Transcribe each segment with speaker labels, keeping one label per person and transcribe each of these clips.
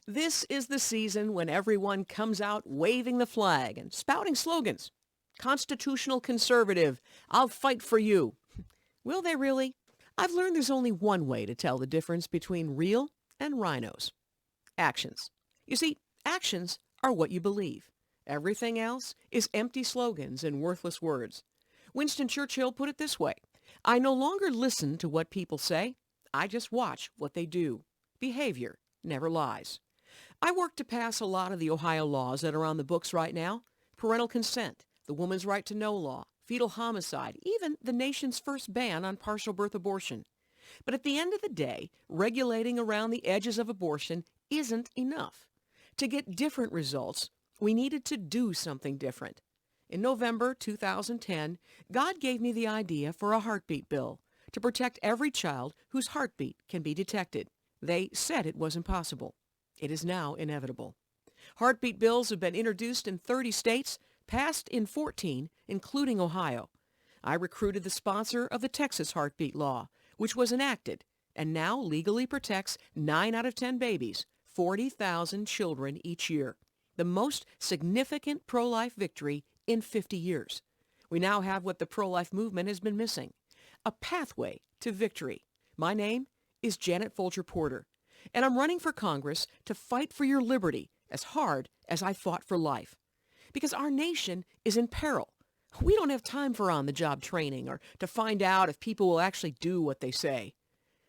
Speaker 1: This is the season when everyone comes out waving the flag and spouting slogans. Constitutional conservative, I'll fight for you. Will they really? I've learned there's only one way to tell the difference between real and rhinos. Actions. You see, actions are what you believe. Everything else is empty slogans and worthless words. Winston Churchill put it this way: I no longer listen to what people say. I just watch what they do. Behavior never lies. I work to pass a lot of the Ohio laws that are on the books right now. Parental consent, the woman's right to know law, fetal homicide, even the nation's first ban on partial birth abortion. But at the end of the day, regulating around the edges of abortion isn't enough. To get different results, we needed to do something different. In November 2010, God gave me the idea for a heartbeat bill to protect every child whose heartbeat can be detected. They said it was impossible. It is now inevitable. Heartbeat bills have been introduced in 30 states, passed in 14, including Ohio. I recruited the sponsor of the Texas heartbeat law, which was enacted and now legally protects 9 out of 10 babies, 40,000 children each year, the most significant pro-life victory in 50 years. We now have what the pro-life movement has been missing: a pathway to victory. My name is Janet Folger Porter, and I'm running for Congress to fight for your liberty as hard as I fought for life. Because our nation is in peril. We don't have time for on-the-job training or to find out if people will actually do what they say.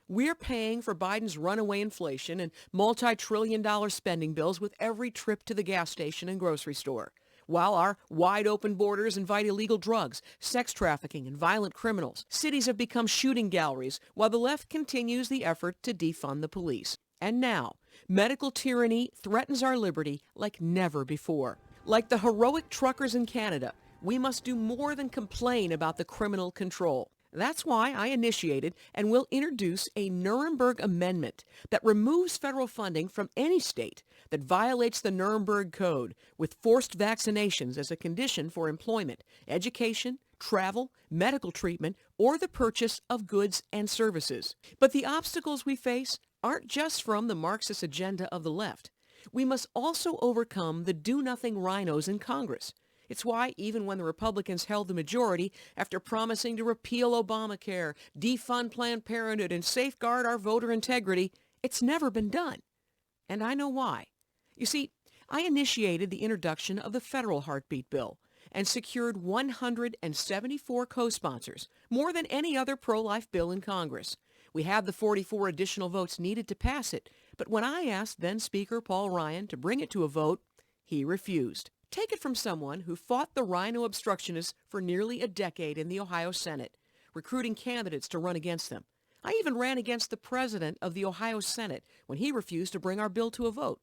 Speaker 1: We're paying for Biden's runaway inflation and multi-trillion-dollar spending bills with every trip to the gas station and grocery store, while our wide-open borders invite illegal drugs, sex trafficking, and violent criminals. Cities have become shooting galleries, while the left continues the effort to defund the police. And now, medical tyranny threatens our liberty like never before. Like the heroic truckers in Canada, we must do more than complain about the criminal control. That's why I initiated and will introduce a Nuremberg Amendment that removes federal funding from any state that violates the Nuremberg Code, with forced vaccinations as a condition for employment, education, travel, medical treatment, or the purchase of goods and services. But the obstacles we face aren't just from the Marxist agenda of the left. We must also overcome the do-nothing rhinos in Congress. It's why even when the Republicans held the majority, after promising to repeal Obamacare, defund Planned Parenthood, and safeguard our voter integrity, it's never been done. And I know why. You see, I initiated the introduction of the federal heartbeat bill and secured 174 co-sponsors, more than any other pro-life bill in Congress. We have the 44 additional votes needed to pass it, but when I asked then Speaker Paul Ryan to bring it to a vote, he refused. Take it from someone who fought the rhino obstructionists for nearly a decade in the Ohio Senate, recruiting candidates to run against them. I even ran against the president of the Ohio Senate when he refused to bring our bill to a vote.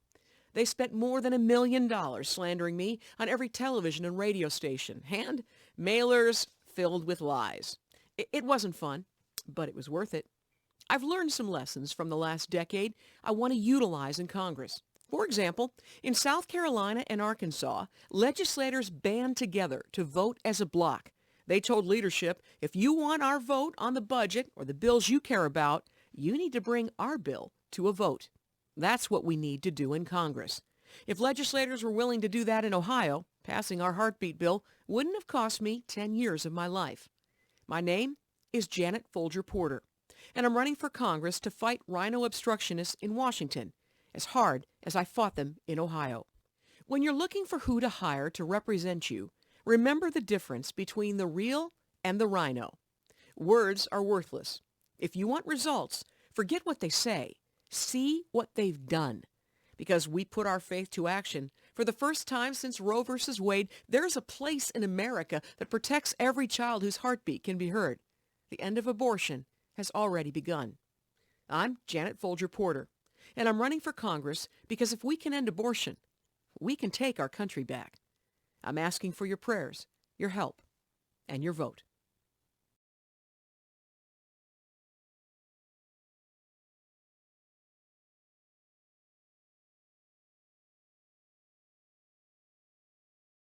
Speaker 1: They spent more than $1 million slandering me on every television and radio station, and mailers filled with lies. It wasn't fun, but it was worth it. I've learned some lessons from the last decade I want to utilize in Congress. For example, in South Carolina and Arkansas, legislators band together to vote as a bloc. They told leadership, if you want our vote on the budget or the bills you care about, you need to bring our bill to a vote. That's what we need to do in Congress. If legislators were willing to do that in Ohio, passing our heartbeat bill wouldn't have cost me 10 years of my life. My name is Janet Folger Porter, and I'm running for Congress to fight rhino obstructionists in Washington as hard as I fought them in Ohio. When you're looking for who to hire to represent you, remember the difference between the real and the rhino. Words are worthless. If you want results, forget what they say. See what they've done. Because we put our faith to action. For the first time since Roe v. Wade, there's a place in America that protects every child whose heartbeat can be heard. The end of abortion has already begun. I'm Janet Folger Porter, and I'm running for Congress because if we can end abortion, we can take our country back. I'm asking for your prayers, your help, and your vote.